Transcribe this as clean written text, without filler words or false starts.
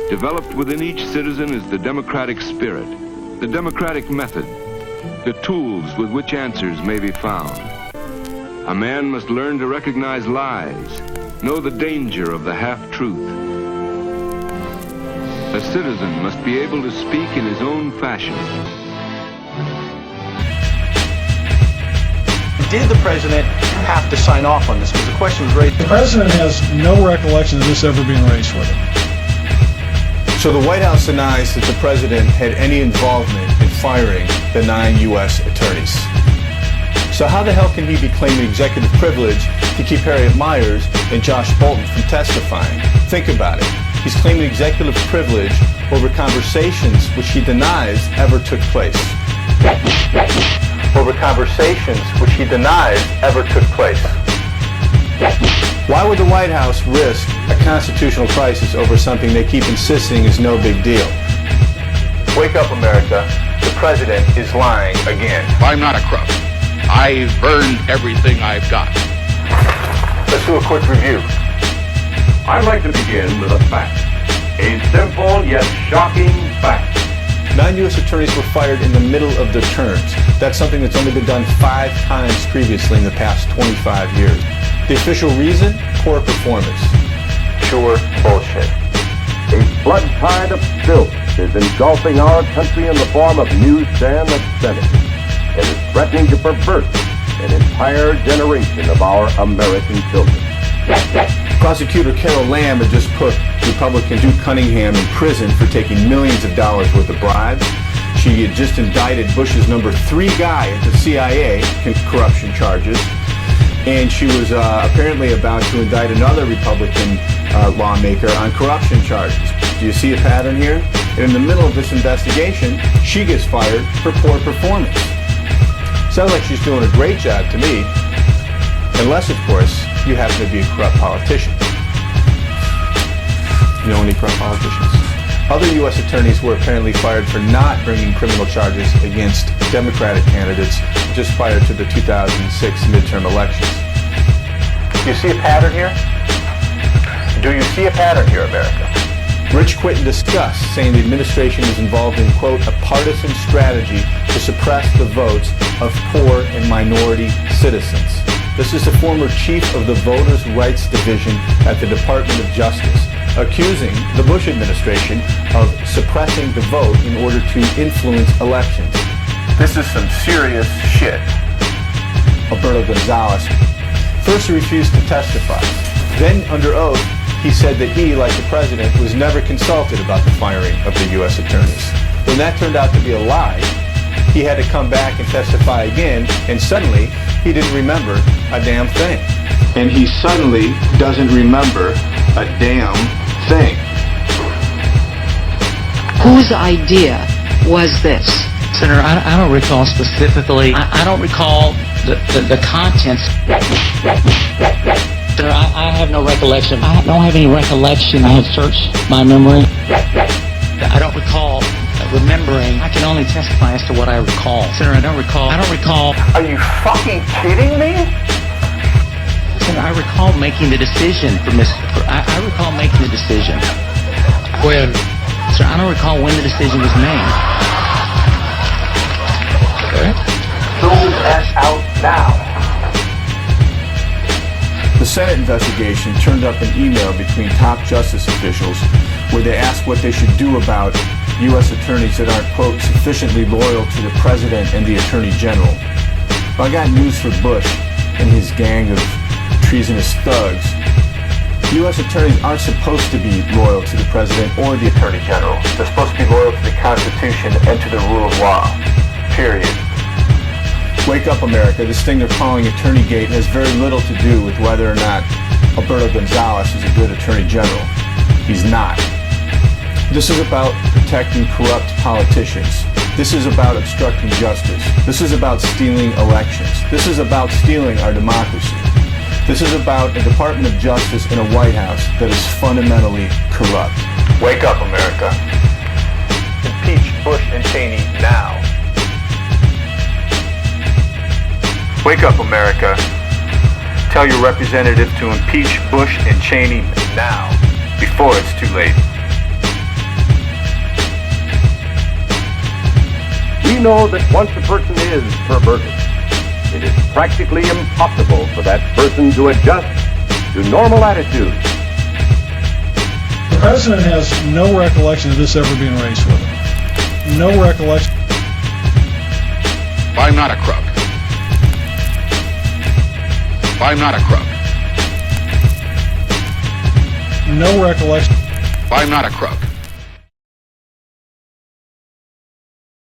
Developed within each citizen is the democratic spirit, the democratic method, the tools with which answers may be found. A man must learn to recognize lies, know the danger of the half-truth. A citizen must be able to speak in his own fashion. Did the president have to sign off on this? Because the question was raised. The president has no recollection of this ever being raised with him. So the White House denies that the president had any involvement in firing the 9 U.S. attorneys. So how the hell can he be claiming executive privilege to keep Harriet Miers and Josh Bolton from testifying? Think about it. He's claiming executive privilege over conversations which he denies ever took place. Over conversations which he denies ever took place. Why would the White House risk a constitutional crisis over something they keep insisting is no big deal? Wake up, America. The president is lying again. I'm not a crook. I've earned everything I've got. Let's do a quick review. I'd like to begin with a fact. A simple yet shocking fact. 9 U.S. attorneys were fired in the middle of their terms. That's something that's only been done 5 times previously in the past 25 years. The official reason? Poor performance. Pure bullshit. A flood tide of filth is engulfing our country in the form of newsstand obscenity. It is threatening to pervert an entire generation of our American children. Prosecutor Carol Lamb had just put Republican Duke Cunningham in prison for taking millions of dollars worth of bribes. She had just indicted Bush's number 3 guy at the CIA in corruption charges. And she was apparently about to indict another Republican lawmaker on corruption charges. Do you see a pattern here? And in the middle of this investigation, she gets fired for poor performance. Sounds like she's doing a great job to me. Unless, of course, you happen to be a corrupt politician. You know any corrupt politicians? Other U.S. attorneys were apparently fired for not bringing criminal charges against Democratic candidates just prior to the 2006 midterm elections. Do you see a pattern here? Do you see a pattern here, America? Rich quit in disgust, saying the administration is involved in, quote, a partisan strategy to suppress the votes of poor and minority citizens. This is the former chief of the Voters' Rights Division at the Department of Justice, accusing the Bush administration of suppressing the vote in order to influence elections. This is some serious shit. Alberto Gonzales. First, he refused to testify. Then, under oath, he said that he, like the president, was never consulted about the firing of the U.S. attorneys. When that turned out to be a lie, he had to come back and testify again, and suddenly, he didn't remember a damn thing. And he suddenly doesn't remember a damn thing. Whose idea was this? Senator, I don't recall specifically. I don't recall the contents. Senator, I have no recollection. I don't have any recollection. I have searched my memory. I don't recall remembering. I can only testify as to what I recall. Senator, I don't recall. Are you fucking kidding me? Senator, I recall making the decision I recall making the decision. When? Sir, I don't recall when the decision was made. Okay. Throw his ass out now. The Senate investigation turned up an email between top justice officials where they asked what they should do about U.S. attorneys that aren't, quote, sufficiently loyal to the president and the attorney general. Well, I got news for Bush and his gang of treasonous thugs. U.S. attorneys aren't supposed to be loyal to the president or the attorney general. They're supposed to be loyal to the Constitution and to the rule of law. Period. Wake up, America. This thing they're calling Attorneygate has very little to do with whether or not Alberto Gonzales is a good attorney general. He's not. This is about protecting corrupt politicians. This is about obstructing justice. This is about stealing elections. This is about stealing our democracy. This is about a Department of Justice and a White House that is fundamentally corrupt. Wake up, America. Impeach Bush and Cheney now. Wake up, America. Tell your representative to impeach Bush and Cheney now, before it's too late. we know that once a person is perverted, it is practically impossible for that person to adjust to normal attitudes. The president has no recollection of this ever being raised with him. No recollection. I'm not a crook. I'm not a crook. No recollection. I'm not a crook.